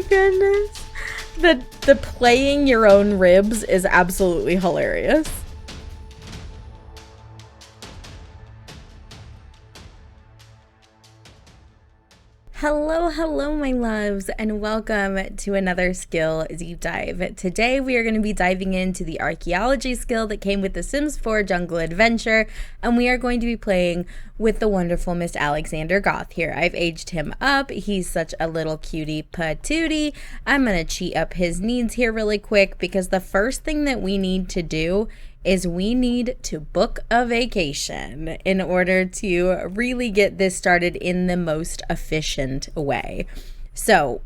goodness. The playing your own ribs is absolutely hilarious. Hello, my loves, and welcome to another skill deep dive. Today, we are going to be diving into the archaeology skill that came with the Sims 4 Jungle Adventure, and we are going to be playing with the wonderful Miss Alexander Goth here. I've aged him up. He's such a little cutie patootie. I'm going to cheat up his needs here really quick because the first thing that we need to do is we need to book a vacation in order to really get this started in the most efficient way. So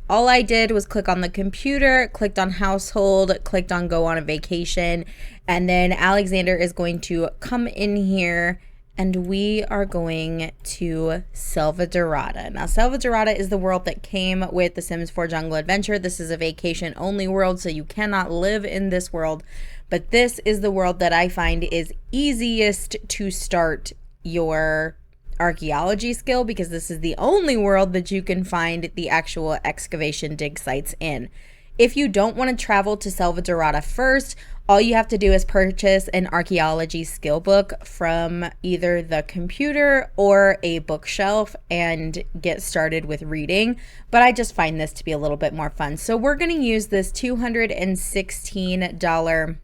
all I did was click on the computer, clicked on household, clicked on go on a vacation, and then Alexander is going to come in here and we are going to Selvadorada. Now, Selvadorada is the world that came with the Sims 4 Jungle Adventure. This is a vacation only world, so you cannot live in this world. But this is the world that I find is easiest to start your archaeology skill because this is the only world that you can find the actual excavation dig sites in. If you don't want to travel to Selvadorada first, all you have to do is purchase an archaeology skill book from either the computer or a bookshelf and get started with reading. But I just find this to be a little bit more fun. So we're going to use this $216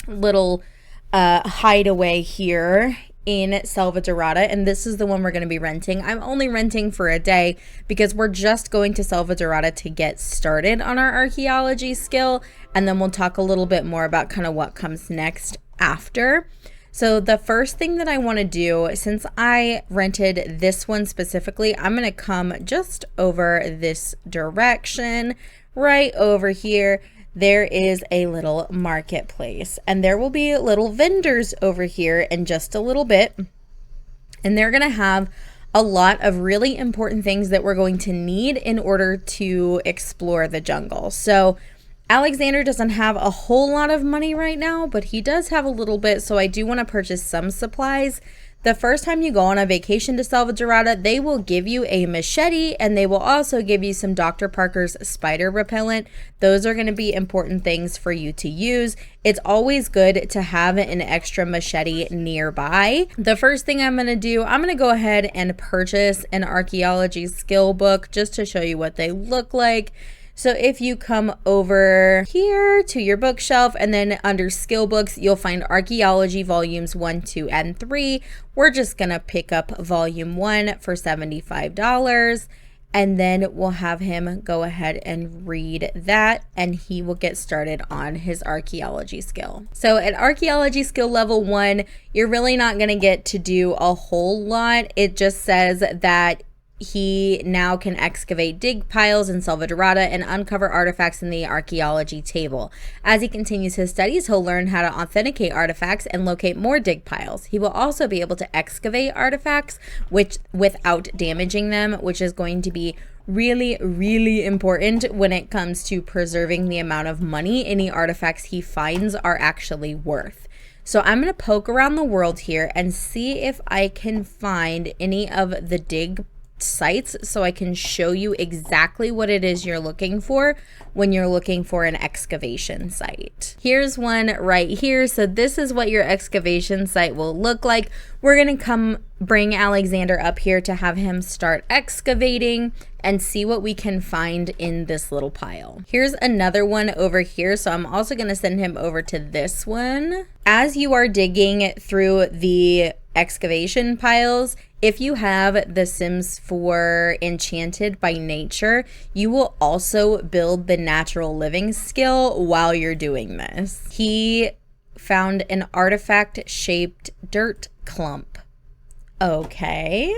little hideaway here in Selvadorada, and this is the one we're going to be renting. I'm only renting for a day because we're just going to Selvadorada to get started on our archaeology skill, and then we'll talk a little bit more about kind of what comes next after. So the first thing that I want to do, since I rented this one specifically, I'm going to come just over this direction, right over here. There is a little marketplace, and there will be little vendors over here in just a little bit, and they're going to have a lot of really important things that we're going to need in order to explore the jungle. So Alexander doesn't have a whole lot of money right now, but he does have a little bit, so I do want to purchase some supplies. The first time you go on a vacation to Selvadorada, they will give you a machete, and they will also give you some Dr. Parker's spider repellent. Those are going to be important things for you to use. It's always good to have an extra machete nearby. The first thing I'm going to do, I'm going to go ahead and purchase an archaeology skill book just to show you what they look like. So if you come over here to your bookshelf and then under skill books, you'll find archaeology volumes 1, 2, and 3. We're just going to pick up volume 1 for $75. And then we'll have him go ahead and read that, and he will get started on his archaeology skill. So at archaeology skill level 1, you're really not going to get to do a whole lot. It just says that he now can excavate dig piles in Selvadorada and uncover artifacts in the archaeology table. As he continues his studies, he'll learn how to authenticate artifacts and locate more dig piles. He will also be able to excavate artifacts without damaging them, which is going to be really, really important when it comes to preserving the amount of money any artifacts he finds are actually worth. So I'm going to poke around the world here and see if I can find any of the dig sites so I can show you exactly what it is you're looking for when you're looking for an excavation site. Here's one right here. So this is what your excavation site will look like. We're going to come bring Alexander up here to have him start excavating and see what we can find in this little pile. Here's another one over here. So I'm also going to send him over to this one. As you are digging through the excavation piles, if you have the Sims 4 Enchanted by Nature, you will also build the natural living skill while you're doing this. He found an artifact-shaped dirt clump. Okay.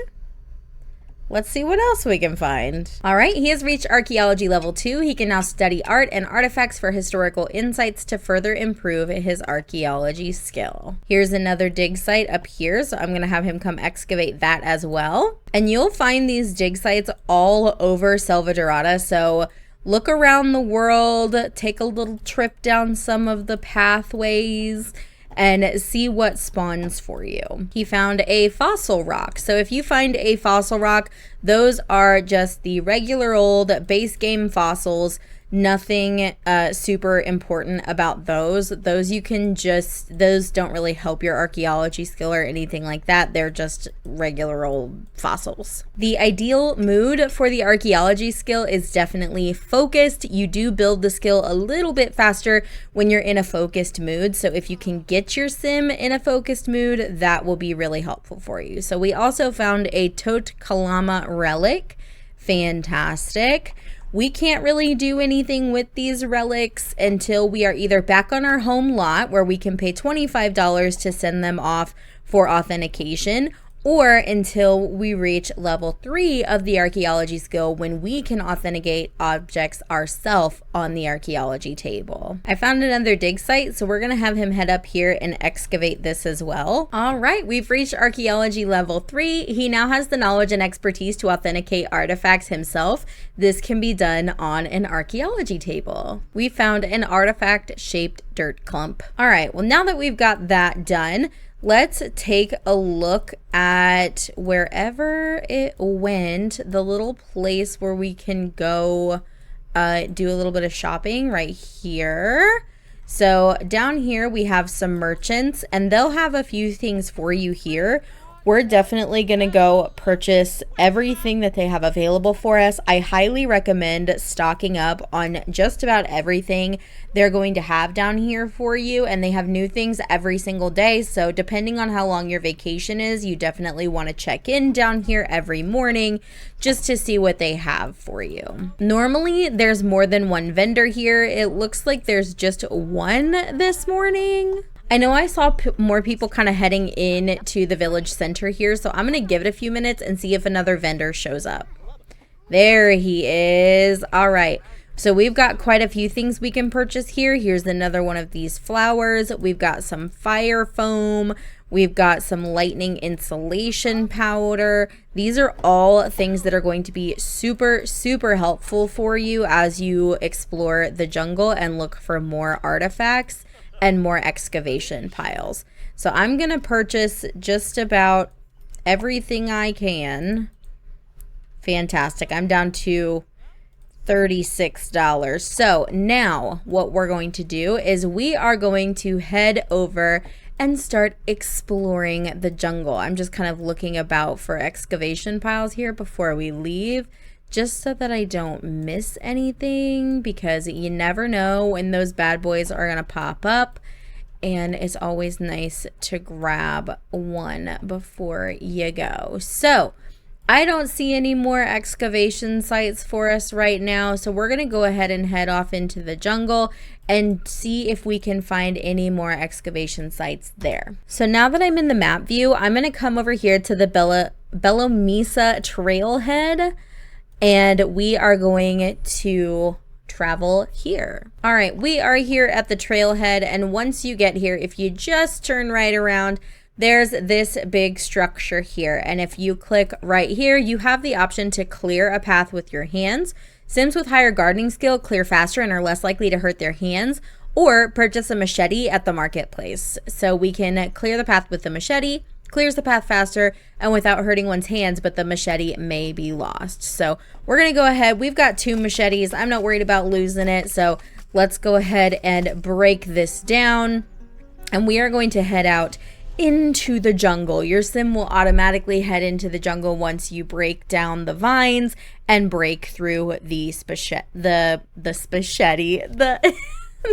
Let's see what else we can find. All right, he has reached archaeology level 2. He can now study art and artifacts for historical insights to further improve his archaeology skill. Here's another dig site up here, so I'm gonna have him come excavate that as well. And you'll find these dig sites all over Selvadorada, so look around the world, take a little trip down some of the pathways, and see what spawns for you. He found a fossil rock. So if you find a fossil rock, those are just the regular old base game fossils. Nothing super important about those. Those don't really help your archaeology skill or anything like that. They're just regular old fossils. The ideal mood for the archaeology skill is definitely focused. You do build the skill a little bit faster when you're in a focused mood. So if you can get your sim in a focused mood, that will be really helpful for you. So we also found a Tot Kalama relic. Fantastic. We can't really do anything with these relics until we are either back on our home lot where we can pay $25 to send them off for authentication, or until we reach level 3 of the archaeology skill when we can authenticate objects ourselves on the archaeology table. I found another dig site, so we're gonna have him head up here and excavate this as well. All right, we've reached archaeology level 3. He now has the knowledge and expertise to authenticate artifacts himself. This can be done on an archaeology table. We found an artifact shaped dirt clump. All right, well, now that we've got that done, let's take a look at wherever it went, the little place where we can go do a little bit of shopping right here. So down here we have some merchants, and they'll have a few things for you here. We're definitely going to go purchase everything that they have available for us. I highly recommend stocking up on just about everything they're going to have down here for you. And they have new things every single day. So depending on how long your vacation is, you definitely want to check in down here every morning just to see what they have for you. Normally, there's more than one vendor here. It looks like there's just one this morning. I know I saw more people kind of heading in to the village center here, so I'm going to give it a few minutes and see if another vendor shows up. There he is. All right. So we've got quite a few things we can purchase here. Here's another one of these flowers. We've got some fire foam. We've got some lightning insulation powder. These are all things that are going to be super, super helpful for you as you explore the jungle and look for more artifacts and more excavation piles. So I'm gonna purchase just about everything I can. Fantastic. I'm down to $36. So now what we're going to do is we are going to head over and start exploring the jungle. I'm just kind of looking about for excavation piles here before we leave, just so that I don't miss anything, because you never know when those bad boys are gonna pop up, and it's always nice to grab one before you go. So I don't see any more excavation sites for us right now, so we're gonna go ahead and head off into the jungle and see if we can find any more excavation sites there. So now that I'm in the map view, I'm gonna come over here to the Belomisa trailhead, and we are going to travel here. All right, we are here at the trailhead, and once you get here, if you just turn right around, there's this big structure here, and if you click right here, you have the option to clear a path with your hands. Sims with higher gardening skill clear faster and are less likely to hurt their hands, or purchase a machete at the marketplace. So we can clear the path with the machete, clears the path faster and without hurting one's hands, but the machete may be lost. So we're gonna go ahead. We've got 2 machetes. I'm not worried about losing it. So let's go ahead and break this down. And we are going to head out into the jungle. Your sim will automatically head into the jungle once you break down the vines and break through the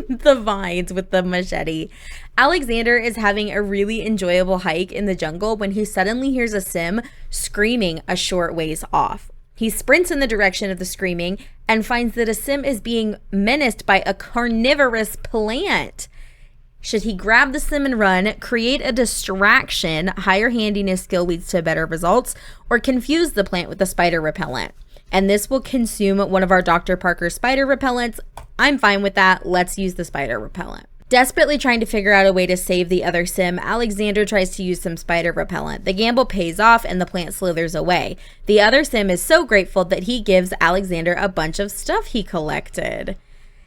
the vines with the machete. Alexander is having a really enjoyable hike in the jungle when he suddenly hears a sim screaming a short ways off. He sprints in the direction of the screaming and finds that a sim is being menaced by a carnivorous plant. Should he grab the sim and run, create a distraction, higher handiness skill leads to better results, or confuse the plant with a spider repellent? And this will consume one of our Dr. Parker spider repellents. I'm fine with that. Let's use the spider repellent. Desperately trying to figure out a way to save the other sim, Alexander tries to use some spider repellent. The gamble pays off and the plant slithers away. The other sim is so grateful that he gives Alexander a bunch of stuff he collected.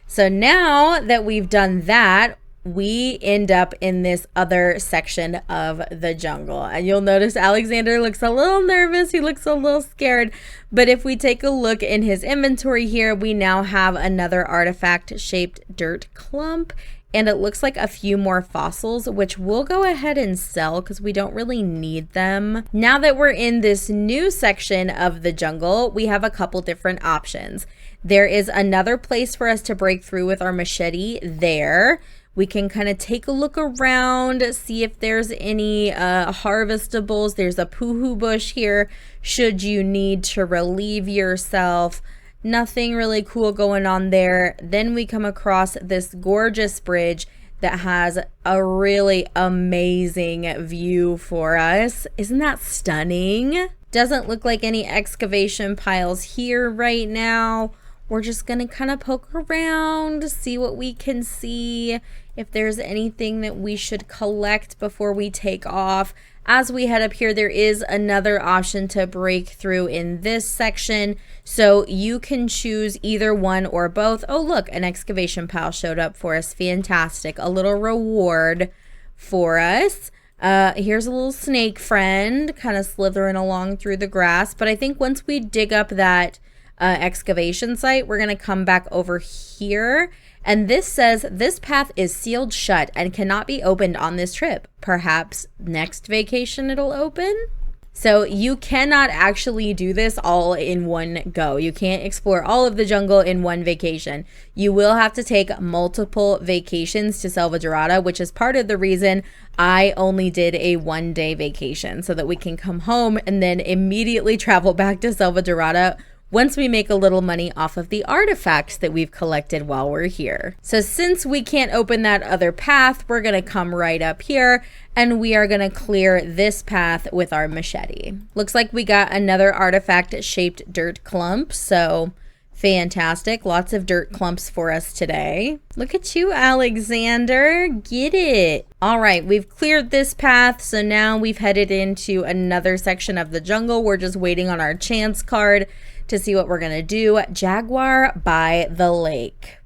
So now that we've done that, we end up in this other section of the jungle. And you'll notice Alexander looks a little nervous. He looks a little scared. But if we take a look in his inventory here, we now have another artifact-shaped dirt clump. And it looks like a few more fossils, which we'll go ahead and sell because we don't really need them. Now that we're in this new section of the jungle, we have a couple different options. There is another place for us to break through with our machete there. We can kind of take a look around, see if there's any harvestables. There's a poohoo bush here should you need to relieve yourself. Nothing really cool going on there. Then we come across this gorgeous bridge that has a really amazing view for us. Isn't that stunning? Doesn't look like any excavation piles here right now. We're just gonna kind of poke around, see what we can see, if there's anything that we should collect before we take off. As we head up here, there is another option to break through in this section. So you can choose either one or both. Oh, look, an excavation pile showed up for us. Fantastic. A little reward for us. Here's a little snake friend kind of slithering along through the grass. But I think once we dig up that excavation site, we're going to come back over here. And this says this path is sealed shut and cannot be opened on this trip. Perhaps next vacation it'll open. So you cannot actually do this all in one go. You can't explore all of the jungle in one vacation. You will have to take multiple vacations to Selva Dorada, which is part of the reason I only did a 1-day vacation so that we can come home and then immediately travel back to Selva Dorada once we make a little money off of the artifacts that we've collected while we're here. So since we can't open that other path, we're gonna come right up here and we are gonna clear this path with our machete. Looks like we got another artifact-shaped dirt clump, so fantastic. Lots of dirt clumps for us today. Look at you, Alexander. Get it. All right, we've cleared this path, so now we've headed into another section of the jungle. We're just waiting on our chance card to see what we're gonna do. Jaguar by the lake.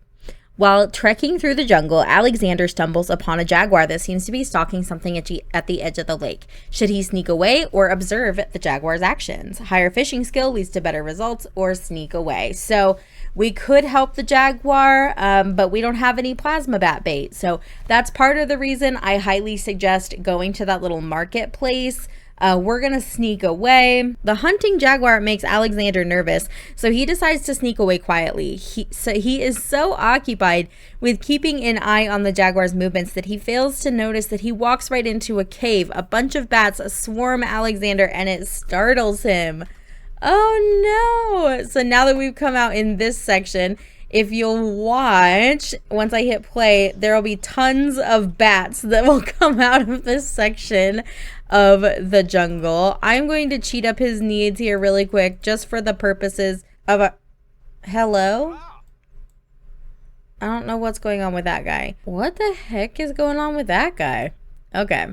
While trekking through the jungle, Alexander stumbles upon a jaguar that seems to be stalking something at the edge of the lake. Should he sneak away or observe the jaguar's actions? Higher fishing skill leads to better results, or sneak away. So we could help the jaguar, but we don't have any plasma bat bait. So that's part of the reason I highly suggest going to that little marketplace. We're gonna sneak away. The hunting jaguar makes Alexander nervous, so he decides to sneak away quietly. He is so occupied with keeping an eye on the jaguar's movements that he fails to notice that he walks right into a cave. A bunch of bats swarm Alexander and it startles him. Oh no! So now that we've come out in this section, if you'll watch, once I hit play, there will be tons of bats that will come out of this section of the jungle. I'm going to cheat up his needs here really quick, just for the purposes of a... Hello? I don't know what's going on with that guy. What the heck is going on with that guy? Okay.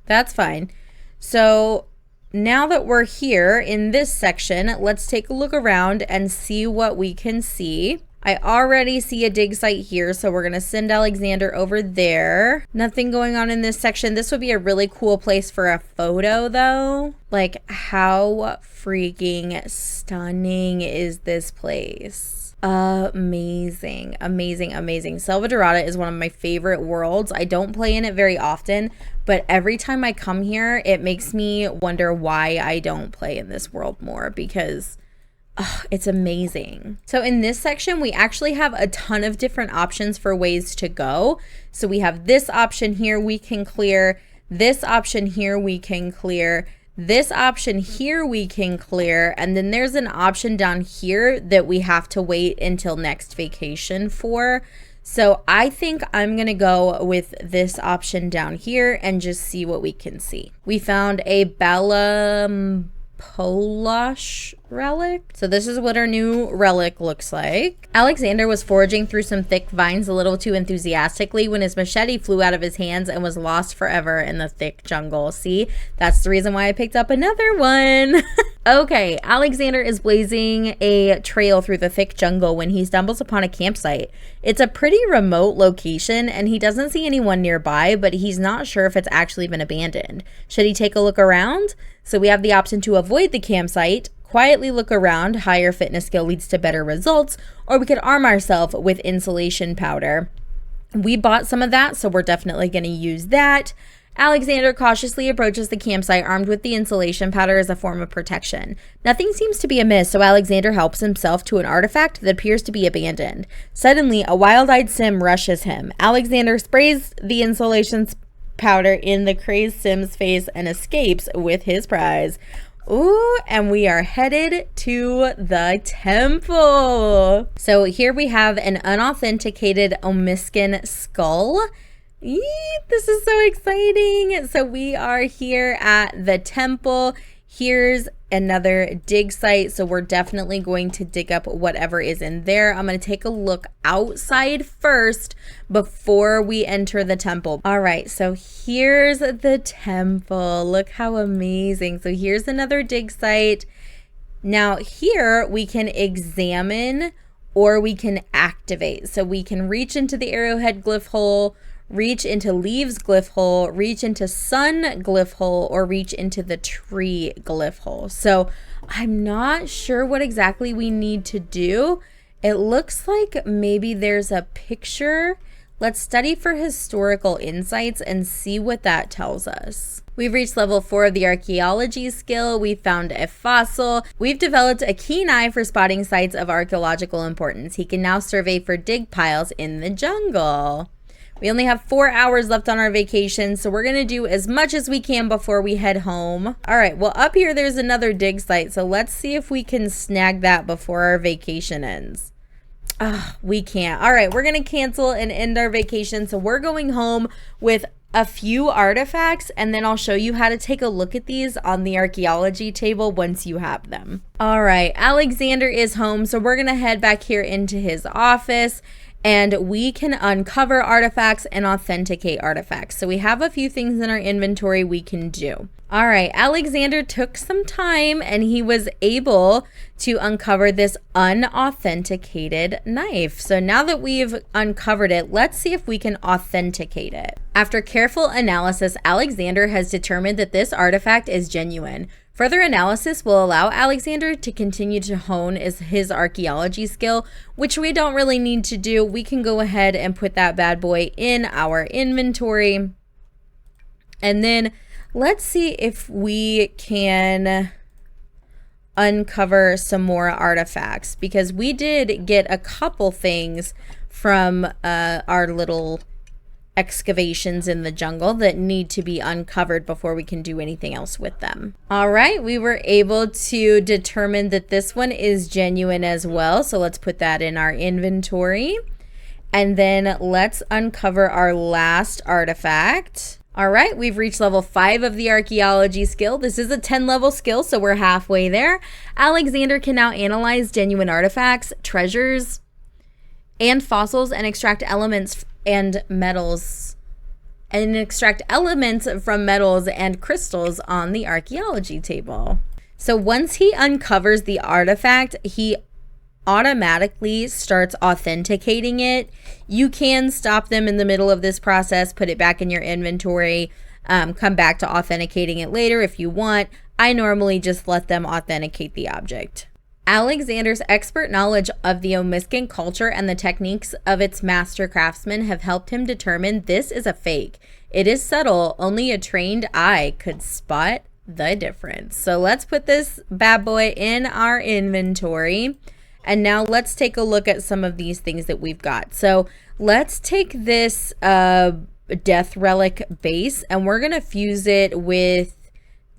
That's fine. So now that we're here in this section, let's take a look around and see what we can see. I already see a dig site here, so we're gonna send Alexander over there. Nothing going on in this section. This would be a really cool place for a photo though. Like, how freaking stunning is this place? Amazing, amazing, amazing. Selva Dorada is one of my favorite worlds. I don't play in it very often, but every time I come here, it makes me wonder why I don't play in this world more, because it's amazing. So in this section, we actually have a ton of different options for ways to go. So we have this option here we can clear, this option here we can clear, this option here we can clear, and then there's an option down here that we have to wait until next vacation for. So I think I'm gonna go with this option down here and just see what we can see. We found a Polosh relic. So this is what our new relic looks like. Alexander was foraging through some thick vines a little too enthusiastically when his machete flew out of his hands and was lost forever in the thick jungle. See, that's the reason why I picked up another one. Okay, Alexander is blazing a trail through the thick jungle when he stumbles upon a campsite. It's a pretty remote location and he doesn't see anyone nearby, but he's not sure if it's actually been abandoned. Should he take a look around? So we have the option to avoid the campsite, quietly look around, higher fitness skill leads to better results, or we could arm ourselves with insulation powder. We bought some of that, so we're definitely going to use that. Alexander cautiously approaches the campsite armed with the insulation powder as a form of protection. Nothing seems to be amiss, so Alexander helps himself to an artifact that appears to be abandoned. Suddenly, a wild-eyed sim rushes him. Alexander sprays the insulation powder in the crazed sim's face and escapes with his prize. Ooh, and we are headed to the temple. So here we have an unauthenticated Omiskin skull. This is so exciting. So we are here at the temple. Here's another dig site. So we're definitely going to dig up whatever is in there. I'm going to take a look outside first before we enter the temple. All right, so here's the temple. Look how amazing. So here's another dig site. Now here we can examine or we can activate. So we can reach into the arrowhead glyph hole, reach into leaves glyph hole, reach into sun glyph hole, or reach into the tree glyph hole. So I'm not sure what exactly we need to do. It looks like maybe there's a picture. Let's study for historical insights and see what that tells us. We've reached level 4 of the archaeology skill. We found a fossil. We've developed a keen eye for spotting sites of archaeological importance. He can now survey for dig piles in the jungle. We only have 4 hours left on our vacation, so we're going to do as much as we can before we head home. All right, well, up here, there's another dig site, so let's see if we can snag that before our vacation ends. We can't. All right, we're going to cancel and end our vacation, so we're going home with a few artifacts, and then I'll show you how to take a look at these on the archaeology table once you have them. All right, Alexander is home, so we're going to head back here into his office. And we can uncover artifacts and authenticate artifacts. So we have a few things in our inventory we can do. All right, Alexander took some time and he was able to uncover this unauthenticated knife. So now that we've uncovered it, let's see if we can authenticate it. After careful analysis, Alexander has determined that this artifact is genuine. Further analysis will allow Alexander to continue to hone his archaeology skill, which we don't really need to do. We can go ahead and put that bad boy in our inventory. And then let's see if we can uncover some more artifacts, because we did get a couple things from our little excavations in the jungle that need to be uncovered before we can do anything else with them. All right, we were able to determine that this one is genuine as well, so let's put that in our inventory. And then let's uncover our last artifact. All right, we've reached level 5 of the archaeology skill. This is a 10 level skill, so we're halfway there. Alexander can now analyze genuine artifacts, treasures, and fossils and extract elements and metals, and extract elements from metals and crystals on the archaeology table. So once he uncovers the artifact, he automatically starts authenticating it. You can stop them in the middle of this process, put it back in your inventory, come back to authenticating it later if you want. I normally just let them authenticate the object. Alexander's expert knowledge of the Omiskin culture and the techniques of its master craftsmen have helped him determine this is a fake. It is subtle, only a trained eye could spot the difference. So let's put this bad boy in our inventory. And now let's take a look at some of these things that we've got. So let's take this death relic base and we're going to fuse it with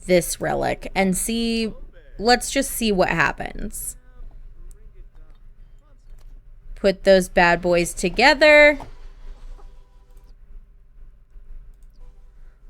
this relic and see. Let's just see what happens. Put those bad boys together.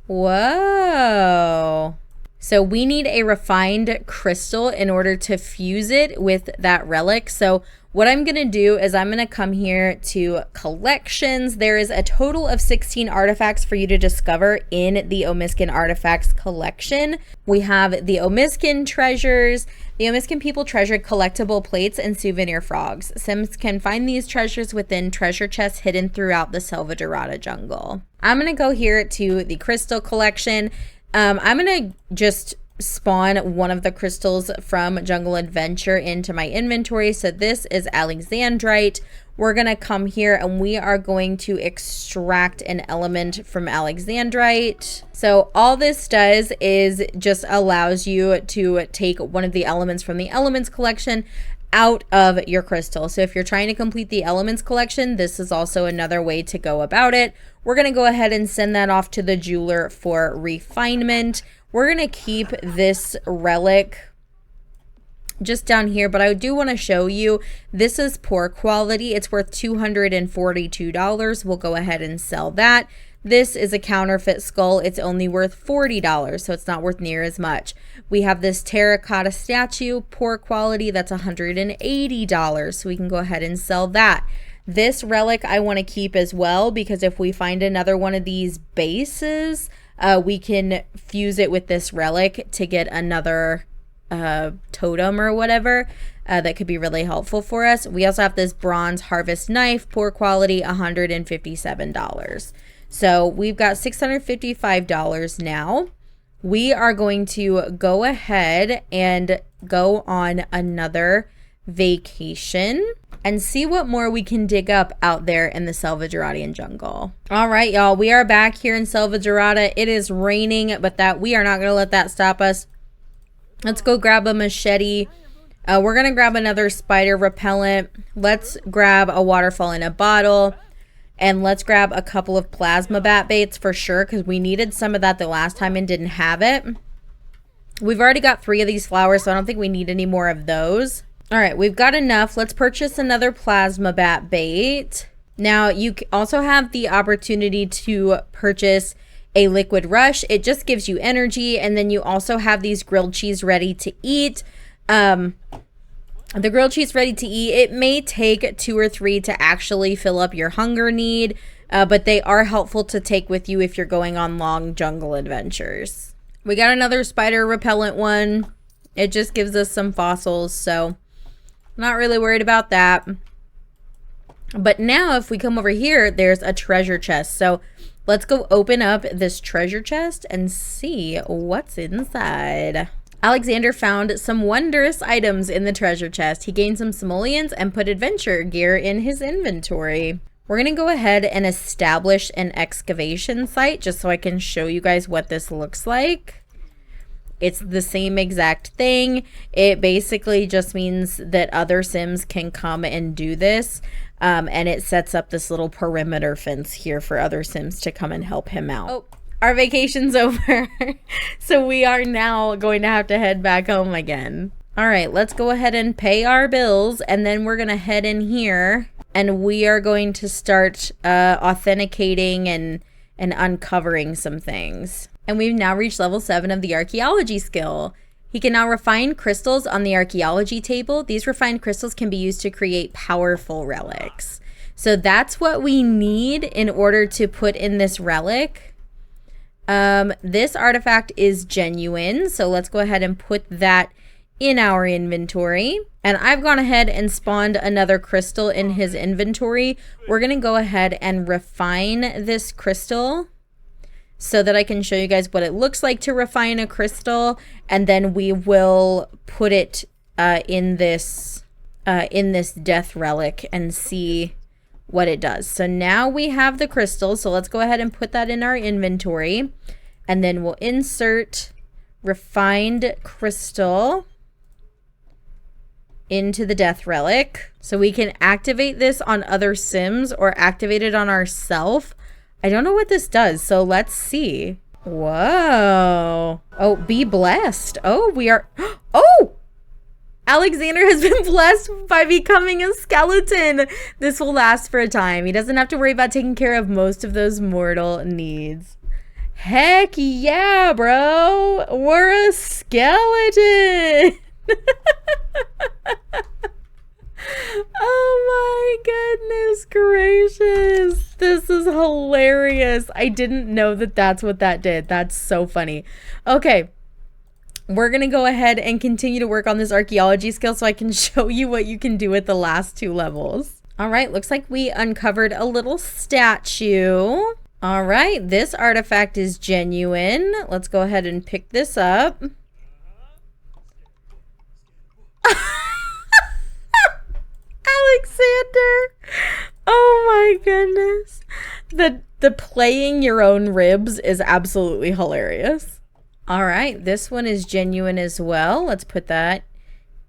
Whoa. So we need a refined crystal in order to fuse it with that relic. So what I'm going to do is I'm going to come here to collections. There is a total of 16 artifacts for you to discover in the Omiskin Artifacts collection. We have the Omiskin treasures. The Omiskin people treasure collectible plates and souvenir frogs. Sims can find these treasures within treasure chests hidden throughout the Selva Dorada jungle. I'm going to go here to the crystal collection. I'm going to just spawn one of the crystals from Jungle Adventure into my inventory. So this is Alexandrite. We're going to come here and we are going to extract an element from Alexandrite. So all this does is just allows you to take one of the elements from the elements collection out of your crystal. So if you're trying to complete the elements collection, this is also another way to go about it. We're going to go ahead and send that off to the jeweler for refinement. We're going to keep this relic just down here, but I do want to show you, this is poor quality. It's worth $242. We'll go ahead and sell that. This is a counterfeit skull. It's only worth $40, so it's not worth near as much. We have this terracotta statue, poor quality. That's $180, so we can go ahead and sell that. This relic I want to keep as well, because if we find another one of these bases, we can fuse it with this relic to get another totem or whatever. That could be really helpful for us. We also have this bronze harvest knife, poor quality, $157. So we've got $655 now. We are going to go ahead and go on another vacation and see what more we can dig up out there in the Selva Doradian jungle. All right, y'all, we are back here in Selva Dorada. It is raining, but we are not going to let that stop us. Let's go grab a machete. We're going to grab another spider repellent. Let's grab a waterfall in a bottle. And let's grab a couple of plasma bat baits for sure, because we needed some of that the last time and didn't have it. We've already got 3 of these flowers, so I don't think we need any more of those. All right, we've got enough. Let's purchase another plasma bat bait. Now, you also have the opportunity to purchase a liquid rush. It just gives you energy, and then you also have these grilled cheese ready to eat. The grilled cheese ready to eat, it may take 2 or 3 to actually fill up your hunger need, but they are helpful to take with you if you're going on long jungle adventures. We got another spider repellent one. It just gives us some fossils, so not really worried about that. But now if we come over here, there's a treasure chest. So let's go open up this treasure chest and see what's inside. Alexander found some wondrous items in the treasure chest. He gained some simoleons and put adventure gear in his inventory. We're going to go ahead and establish an excavation site just so I can show you guys what this looks like. It's the same exact thing. It basically just means that other Sims can come and do this. And it sets up this little perimeter fence here for other Sims to come and help him out. Oh, our vacation's over. So we are now going to have to head back home again. All right, let's go ahead and pay our bills. And then we're going to head in here. And we are going to start authenticating and uncovering some things. And we've now reached level 7 of the archaeology skill. He can now refine crystals on the archaeology table. These refined crystals can be used to create powerful relics. So that's what we need in order to put in this relic. This artifact is genuine. So let's go ahead and put that in our inventory. And I've gone ahead and spawned another crystal in his inventory. We're going to go ahead and refine this crystal so that I can show you guys what it looks like to refine a crystal, and then we will put it in this death relic and see what it does. So now we have the crystal, so let's go ahead and put that in our inventory, and then we'll insert refined crystal into the death relic so we can activate this on other Sims or activate it on ourselves. I don't know what this does, so let's see. Whoa. Oh, be blessed. Oh, we are... Oh! Alexander has been blessed by becoming a skeleton. This will last for a time. He doesn't have to worry about taking care of most of those mortal needs. Heck yeah, bro. We're a skeleton. Oh my goodness gracious. This is hilarious. I didn't know that that's what that did. That's so funny. Okay. We're going to go ahead and continue to work on this archaeology skill so I can show you what you can do with the last 2 levels. All right, looks like we uncovered a little statue. All right, this artifact is genuine. Let's go ahead and pick this up. Alexander. Oh my goodness. The playing your own ribs is absolutely hilarious. All right, this one is genuine as well. Let's put that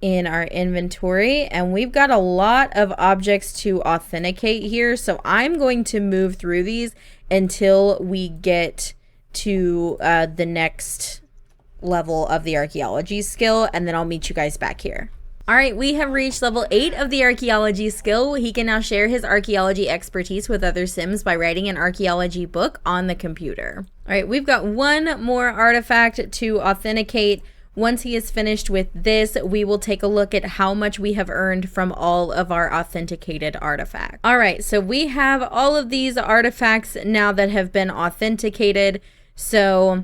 in our inventory. And we've got a lot of objects to authenticate here. So I'm going to move through these until we get to the next level of the archaeology skill. And then I'll meet you guys back here. All right, we have reached level 8 of the archaeology skill. He can now share his archaeology expertise with other Sims by writing an archaeology book on the computer. All right, we've got one more artifact to authenticate. Once he is finished with this, we will take a look at how much we have earned from all of our authenticated artifacts. All right, so we have all of these artifacts now that have been authenticated. So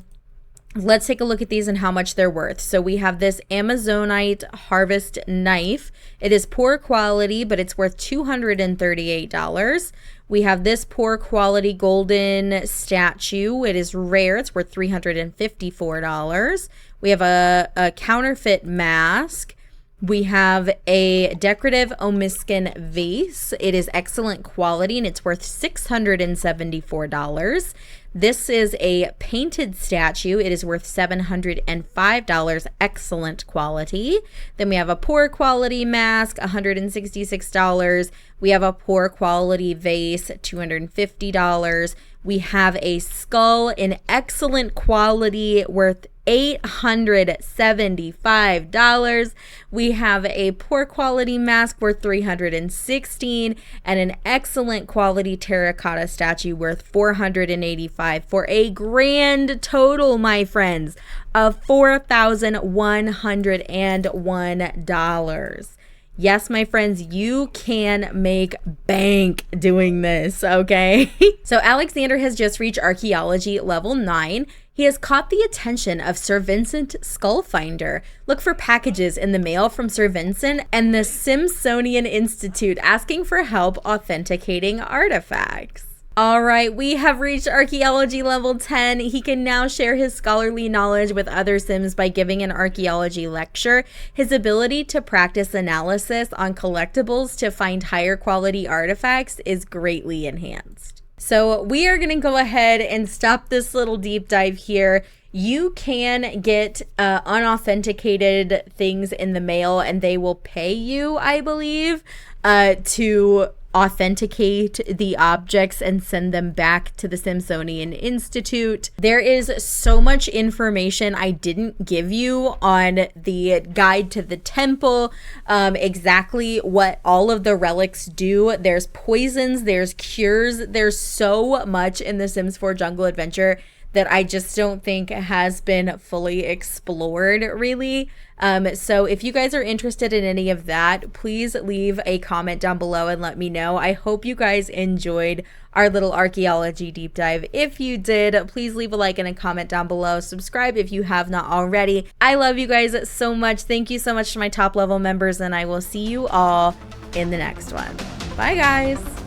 let's take a look at these and how much they're worth. So we have this Amazonite harvest knife. It is poor quality, but it's worth $238. We have this poor quality golden statue. It is rare. It's worth $354. We have a counterfeit mask. We have a decorative Omiskin vase. It is excellent quality and it's worth $674. This is a painted statue. It is worth $705, excellent quality. Then we have a poor quality mask, $166. We have a poor quality vase, $250. We have a skull in excellent quality worth $875. We have a poor quality mask worth $316 and an excellent quality terracotta statue worth $485 for a grand total, my friends, of $4,101. Yes, my friends, you can make bank doing this, okay? So Alexander has just reached archaeology level 9. He has caught the attention of Sir Vincent Skullfinder. Look for packages in the mail from Sir Vincent and the Simsonian Institute asking for help authenticating artifacts. All right, we have reached archaeology level 10. He can now share his scholarly knowledge with other Sims by giving an archaeology lecture. His ability to practice analysis on collectibles to find higher quality artifacts is greatly enhanced. So we are going to go ahead and stop this little deep dive here. You can get unauthenticated things in the mail and they will pay you, I believe, to authenticate the objects and send them back to the Simsonian Institute. There is so much information I didn't give you on the guide to the temple, exactly what all of the relics do. There's poisons, there's cures, there's so much in the Sims 4 Jungle Adventure that I just don't think has been fully explored, really. So if you guys are interested in any of that, please leave a comment down below and let me know. I hope you guys enjoyed our little archaeology deep dive. If you did, please leave a like and a comment down below. Subscribe if you have not already. I love you guys so much. Thank you so much to my top level members, and I will see you all in the next one. Bye, guys.